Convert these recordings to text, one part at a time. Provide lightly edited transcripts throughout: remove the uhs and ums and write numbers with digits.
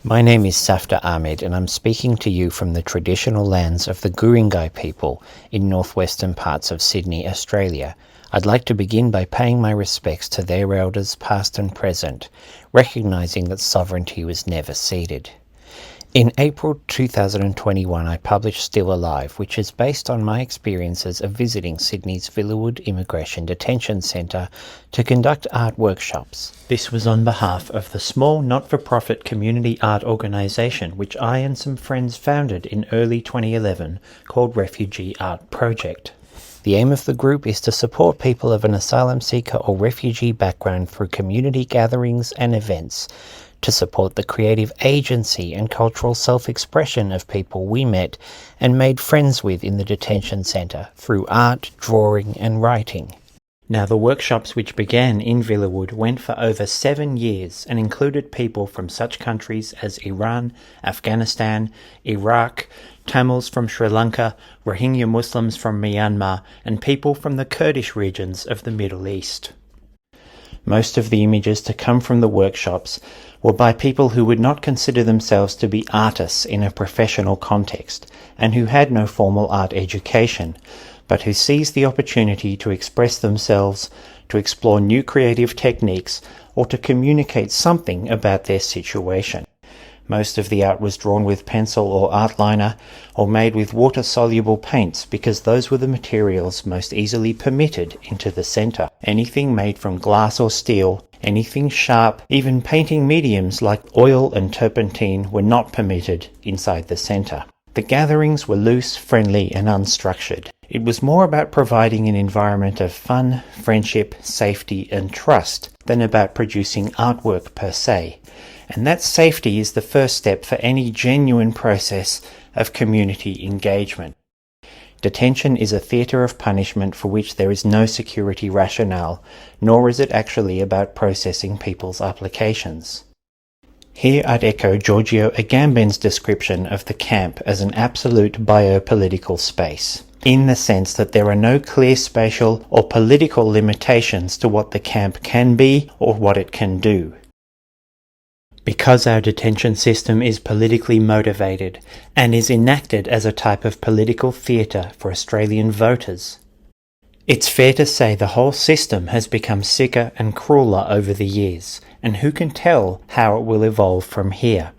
My name is Safta Ahmed and I'm speaking to you from the traditional lands of the Guringai people in northwestern parts of Sydney, Australia. I'd like to begin by paying my respects to their elders past and present, recognising that sovereignty was never ceded. In April 2021 I published Still Alive, which is based on my experiences of visiting Sydney's Villawood Immigration Detention Centre to conduct art workshops. This was on behalf of the small not-for-profit community art organisation which I and some friends founded in early 2011 called Refugee Art Project. The aim of the group is to support people of an asylum seeker or refugee background through community gatherings and events, to support the creative agency and cultural self-expression of people we met and made friends with in the detention centre through art, drawing and writing. Now, the workshops, which began in Villawood, went for over 7 years and included people from such countries as Iran, Afghanistan, Iraq, Tamils from Sri Lanka, Rohingya Muslims from Myanmar, and people from the Kurdish regions of the Middle East. Most of the images to come from the workshops were by people who would not consider themselves to be artists in a professional context and who had no formal art education, but who seized the opportunity to express themselves, to explore new creative techniques, or to communicate something about their situation. Most of the art was drawn with pencil or art liner or made with water-soluble paints because those were the materials most easily permitted into the centre. Anything made from glass or steel, anything sharp, even painting mediums like oil and turpentine were not permitted inside the centre. The gatherings were loose, friendly and unstructured. It was more about providing an environment of fun, friendship, safety and trust than about producing artwork per se. And that safety is the first step for any genuine process of community engagement. Detention is a theatre of punishment for which there is no security rationale, nor is it actually about processing people's applications. Here I'd echo Giorgio Agamben's description of the camp as an absolute biopolitical space, in the sense that there are no clear spatial or political limitations to what the camp can be or what it can do. Because our detention system is politically motivated and is enacted as a type of political theatre for Australian voters, it's fair to say the whole system has become sicker and crueler over the years, and who can tell how it will evolve from here.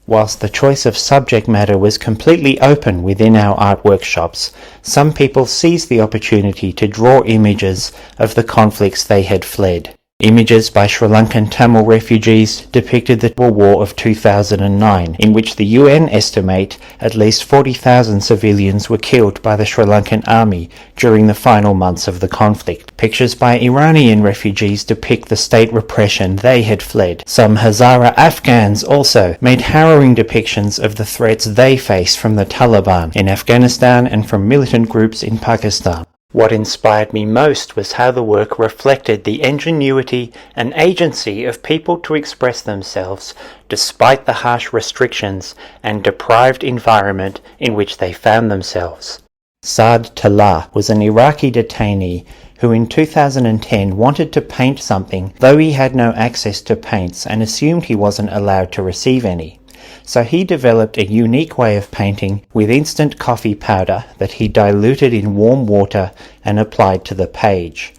Whilst the choice of subject matter was completely open within our art workshops, some people seized the opportunity to draw images of the conflicts they had fled. Images by Sri Lankan Tamil refugees depicted the war of 2009, in which the UN estimate at least 40,000 civilians were killed by the Sri Lankan army during the final months of the conflict. Pictures by Iranian refugees depict the state repression they had fled. Some Hazara Afghans also made harrowing depictions of the threats they face from the Taliban in Afghanistan and from militant groups in Pakistan. What inspired me most was how the work reflected the ingenuity and agency of people to express themselves despite the harsh restrictions and deprived environment in which they found themselves. Saad Tallah was an Iraqi detainee who in 2010 wanted to paint something though he had no access to paints and assumed he wasn't allowed to receive any. So he developed a unique way of painting with instant coffee powder that he diluted in warm water and applied to the page.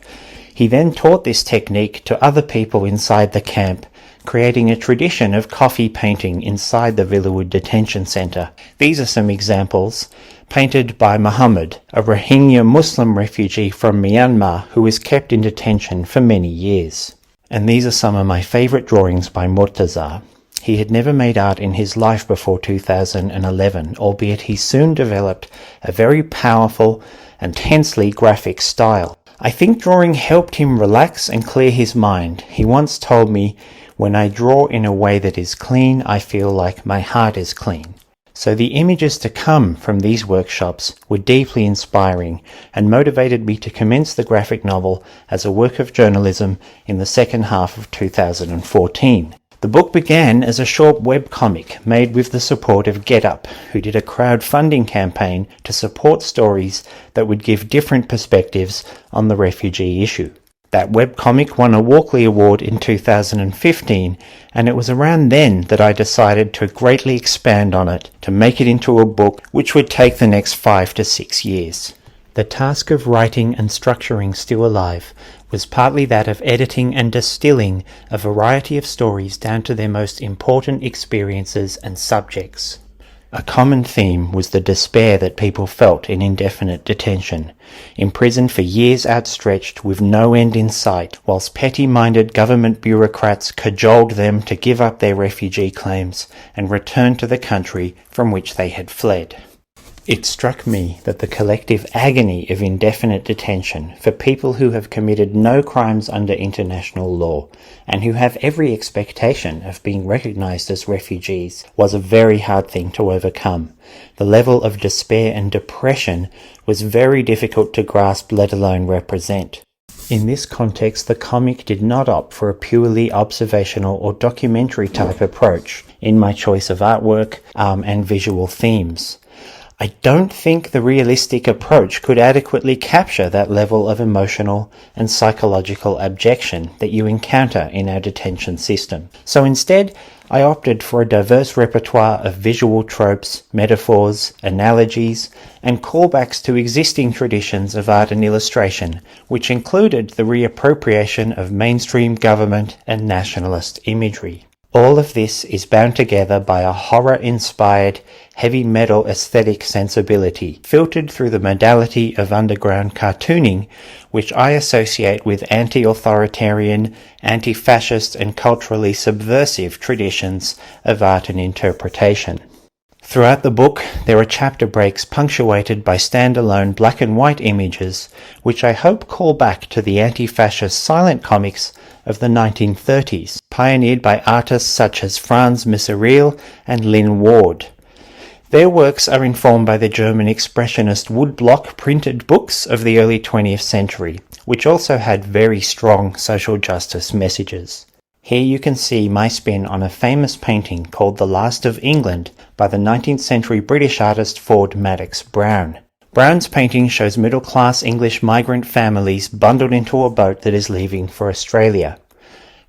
He then taught this technique to other people inside the camp, creating a tradition of coffee painting inside the Villawood Detention Centre. These are some examples, painted by Muhammad, a Rohingya Muslim refugee from Myanmar who was kept in detention for many years. And these are some of my favourite drawings by Murtaza. He had never made art in his life before 2011, albeit he soon developed a very powerful and tensely graphic style. I think drawing helped him relax and clear his mind. He once told me, "When I draw in a way that is clean, I feel like my heart is clean." So the images to come from these workshops were deeply inspiring and motivated me to commence the graphic novel as a work of journalism in the second half of 2014. The book began as a short webcomic made with the support of GetUp, who did a crowdfunding campaign to support stories that would give different perspectives on the refugee issue. That webcomic won a Walkley Award in 2015, and it was around then that I decided to greatly expand on it, to make it into a book which would take the next 5 to 6 years. The task of writing and structuring Still Alive was partly that of editing and distilling a variety of stories down to their most important experiences and subjects. A common theme was the despair that people felt in indefinite detention, imprisoned for years outstretched with no end in sight, whilst petty-minded government bureaucrats cajoled them to give up their refugee claims and return to the country from which they had fled. It struck me that the collective agony of indefinite detention for people who have committed no crimes under international law and who have every expectation of being recognized as refugees was a very hard thing to overcome. The level of despair and depression was very difficult to grasp, let alone represent. In this context, the comic did not opt for a purely observational or documentary type approach in my choice of artwork and visual themes. I don't think the realistic approach could adequately capture that level of emotional and psychological abjection that you encounter in our detention system. So instead, I opted for a diverse repertoire of visual tropes, metaphors, analogies, and callbacks to existing traditions of art and illustration, which included the reappropriation of mainstream government and nationalist imagery. All of this is bound together by a horror-inspired, heavy metal aesthetic sensibility, filtered through the modality of underground cartooning, which I associate with anti-authoritarian, anti-fascist and culturally subversive traditions of art and interpretation. Throughout the book, there are chapter breaks punctuated by standalone black and white images, which I hope call back to the anti-fascist silent comics of the 1930s, pioneered by artists such as Franz Miseril and Lynn Ward. Their works are informed by the German expressionist woodblock printed books of the early 20th century, which also had very strong social justice messages. Here you can see my spin on a famous painting called The Last of England by the 19th century British artist Ford Madox Brown. Brown's painting shows middle-class English migrant families bundled into a boat that is leaving for Australia.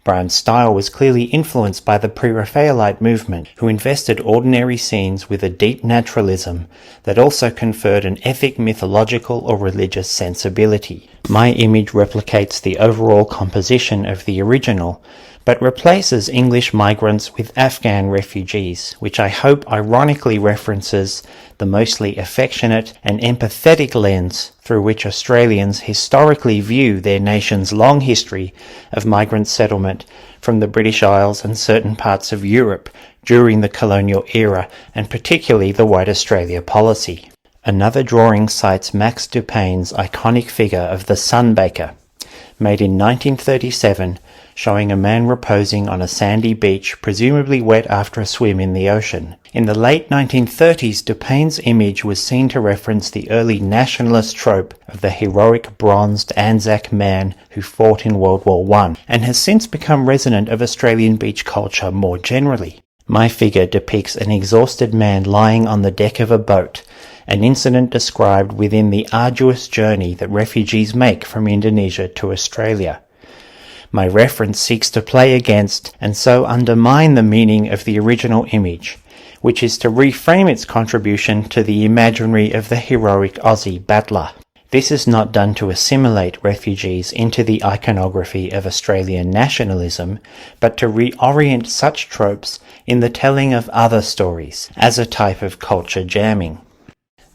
Brown's style was clearly influenced by the Pre-Raphaelite movement, who invested ordinary scenes with a deep naturalism that also conferred an ethic, mythological or religious sensibility. My image replicates the overall composition of the original, but replaces English migrants with Afghan refugees, which I hope ironically references the mostly affectionate and empathetic lens through which Australians historically view their nation's long history of migrant settlement from the British Isles and certain parts of Europe during the colonial era, and particularly the White Australia policy. Another drawing cites Max Dupayne's iconic figure of the Sunbaker, made in 1937, showing a man reposing on a sandy beach, presumably wet after a swim in the ocean. In the late 1930s, Dupayne's image was seen to reference the early nationalist trope of the heroic bronzed Anzac man who fought in World War I, and has since become resonant of Australian beach culture more generally. My figure depicts an exhausted man lying on the deck of a boat, an incident described within the arduous journey that refugees make from Indonesia to Australia. My reference seeks to play against and so undermine the meaning of the original image, which is to reframe its contribution to the imaginary of the heroic Aussie battler. This is not done to assimilate refugees into the iconography of Australian nationalism, but to reorient such tropes in the telling of other stories, as a type of culture jamming.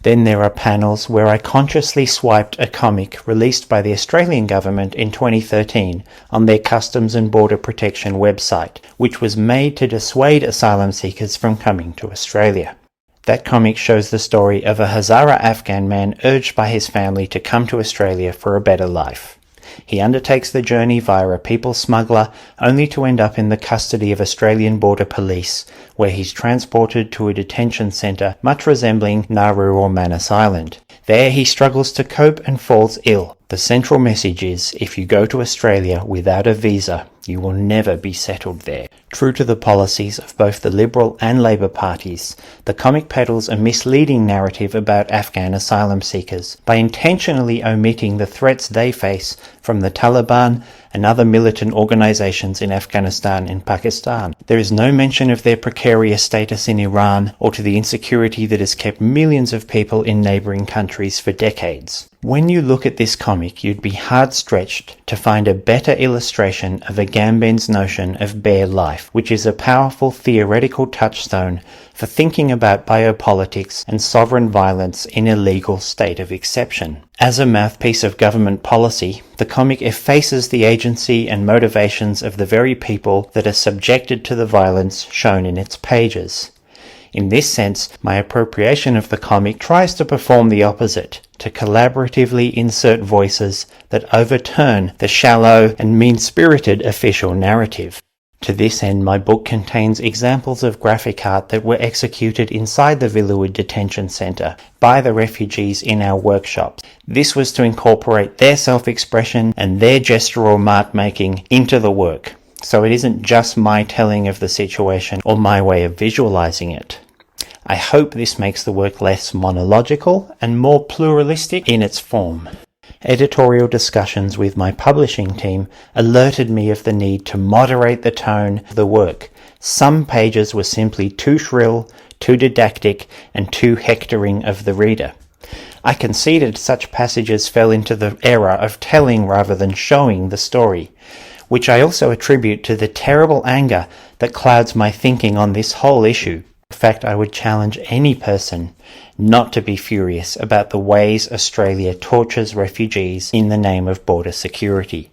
Then there are panels where I consciously swiped a comic released by the Australian government in 2013 on their Customs and Border Protection website, which was made to dissuade asylum seekers from coming to Australia. That comic shows the story of a Hazara Afghan man urged by his family to come to Australia for a better life. He undertakes the journey via a people smuggler, only to end up in the custody of Australian Border Police, where he's transported to a detention centre much resembling Nauru or Manus Island. There he struggles to cope and falls ill. The central message is, if you go to Australia without a visa, you will never be settled there. True to the policies of both the Liberal and Labour parties, the comic peddles a misleading narrative about Afghan asylum seekers by intentionally omitting the threats they face from the Taliban and other militant organisations in Afghanistan and Pakistan. There is no mention of their precarious status in Iran or to the insecurity that has kept millions of people in neighbouring countries for decades. When you look at this comic, you'd be hard-stretched to find a better illustration of Agamben's notion of bare life, which is a powerful theoretical touchstone for thinking about biopolitics and sovereign violence in a legal state of exception. As a mouthpiece of government policy, the comic effaces the agency and motivations of the very people that are subjected to the violence shown in its pages. In this sense, my appropriation of the comic tries to perform the opposite, to collaboratively insert voices that overturn the shallow and mean-spirited official narrative. To this end, my book contains examples of graphic art that were executed inside the Villawood Detention Centre by the refugees in our workshops. This was to incorporate their self-expression and their gestural art-making into the work, so it isn't just my telling of the situation or my way of visualising it. I hope this makes the work less monological and more pluralistic in its form. Editorial discussions with my publishing team alerted me of the need to moderate the tone of the work. Some pages were simply too shrill, too didactic, and too hectoring of the reader. I conceded such passages fell into the error of telling rather than showing the story, which I also attribute to the terrible anger that clouds my thinking on this whole issue. In fact, I would challenge any person not to be furious about the ways Australia tortures refugees in the name of border security.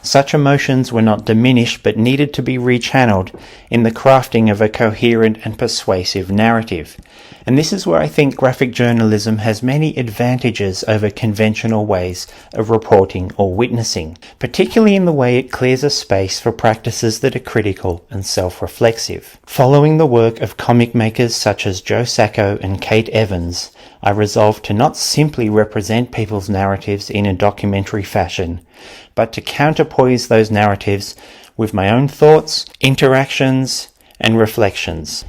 Such emotions were not diminished but needed to be rechanneled in the crafting of a coherent and persuasive narrative. And this is where I think graphic journalism has many advantages over conventional ways of reporting or witnessing, particularly in the way it clears a space for practices that are critical and self-reflexive. Following the work of comic makers such as Joe Sacco and Kate Evans, I resolved to not simply represent people's narratives in a documentary fashion, but to counterpoise those narratives with my own thoughts, interactions, and reflections.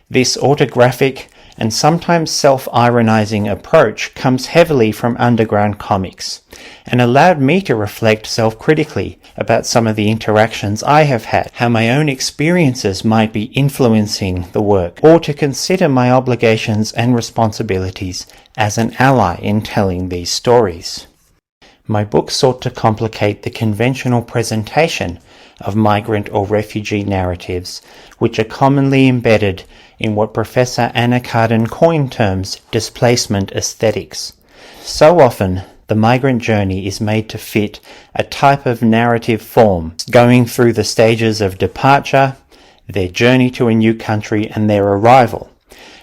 This autographic and sometimes self-ironizing approach comes heavily from underground comics and allowed me to reflect self-critically about some of the interactions I have had, how my own experiences might be influencing the work, or to consider my obligations and responsibilities as an ally in telling these stories. My book sought to complicate the conventional presentation of migrant or refugee narratives, which are commonly embedded in what Professor Anna Carden coined terms displacement aesthetics. So often, the migrant journey is made to fit a type of narrative form, going through the stages of departure, their journey to a new country, and their arrival.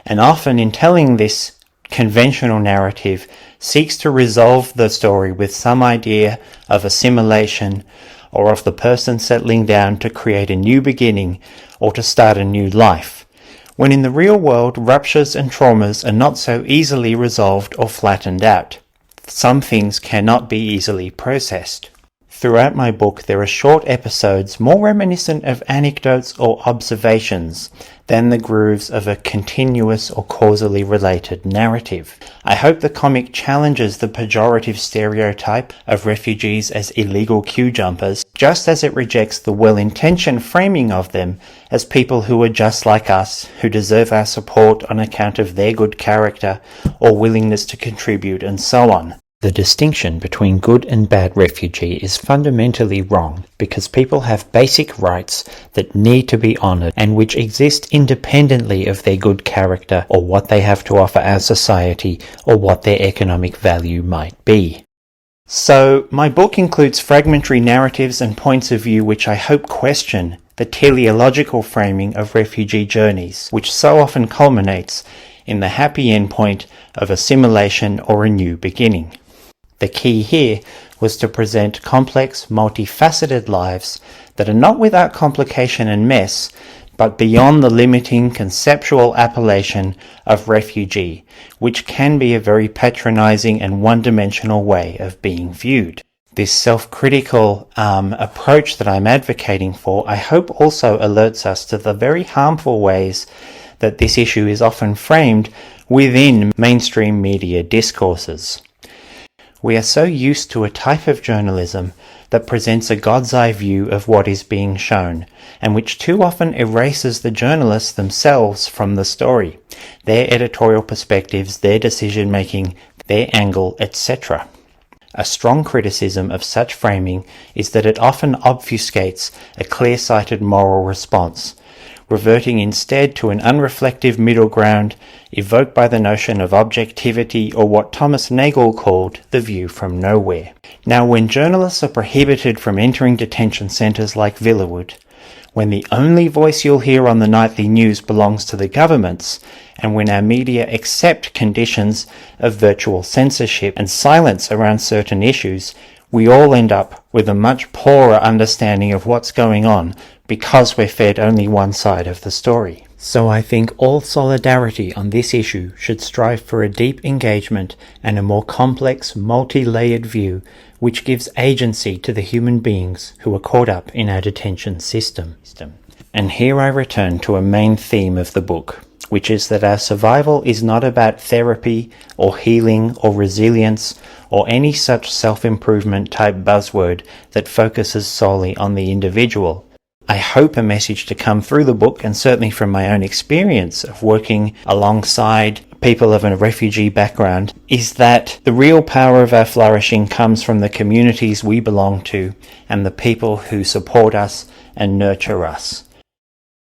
And often in telling this conventional narrative seeks to resolve the story with some idea of assimilation or of the person settling down to create a new beginning or to start a new life, when in the real world ruptures and traumas are not so easily resolved or flattened out. Some things cannot be easily processed. Throughout my book there are short episodes more reminiscent of anecdotes or observations than the grooves of a continuous or causally related narrative. I hope the comic challenges the pejorative stereotype of refugees as illegal queue jumpers, just as it rejects the well-intentioned framing of them as people who are just like us, who deserve our support on account of their good character or willingness to contribute and so on. The distinction between good and bad refugee is fundamentally wrong because people have basic rights that need to be honoured and which exist independently of their good character or what they have to offer our society or what their economic value might be. So, my book includes fragmentary narratives and points of view which I hope question the teleological framing of refugee journeys, which so often culminates in the happy endpoint of assimilation or a new beginning. The key here was to present complex, multifaceted lives that are not without complication and mess, but beyond the limiting conceptual appellation of refugee, which can be a very patronizing and one-dimensional way of being viewed. This self-critical approach that I'm advocating for, I hope also alerts us to the very harmful ways that this issue is often framed within mainstream media discourses. We are so used to a type of journalism that presents a God's eye view of what is being shown, and which too often erases the journalists themselves from the story, their editorial perspectives, their decision-making, their angle, etc. A strong criticism of such framing is that it often obfuscates a clear-sighted moral response, reverting instead to an unreflective middle ground evoked by the notion of objectivity, or what Thomas Nagel called the view from nowhere. Now, when journalists are prohibited from entering detention centres like Villawood, when the only voice you'll hear on the nightly news belongs to the governments, and when our media accept conditions of virtual censorship and silence around certain issues, we all end up with a much poorer understanding of what's going on because we're fed only one side of the story. So I think all solidarity on this issue should strive for a deep engagement and a more complex, multi-layered view which gives agency to the human beings who are caught up in our detention system. And here I return to a main theme of the book, which is that our survival is not about therapy or healing or resilience or any such self-improvement type buzzword that focuses solely on the individual. I hope a message to come through the book, and certainly from my own experience of working alongside people of a refugee background, is that the real power of our flourishing comes from the communities we belong to and the people who support us and nurture us.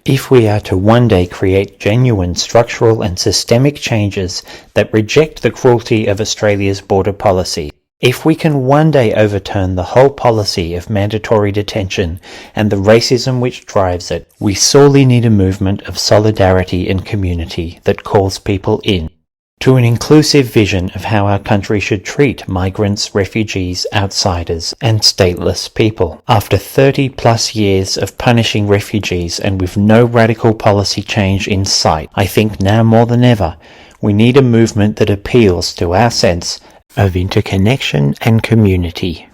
If we are to one day create genuine structural and systemic changes that reject the cruelty of Australia's border policy, if we can one day overturn the whole policy of mandatory detention and the racism which drives it, we sorely need a movement of solidarity and community that calls people in to an inclusive vision of how our country should treat migrants, refugees, outsiders, and stateless people. After 30 plus years of punishing refugees and with no radical policy change in sight, I think now more than ever, we need a movement that appeals to our sense of interconnection and community.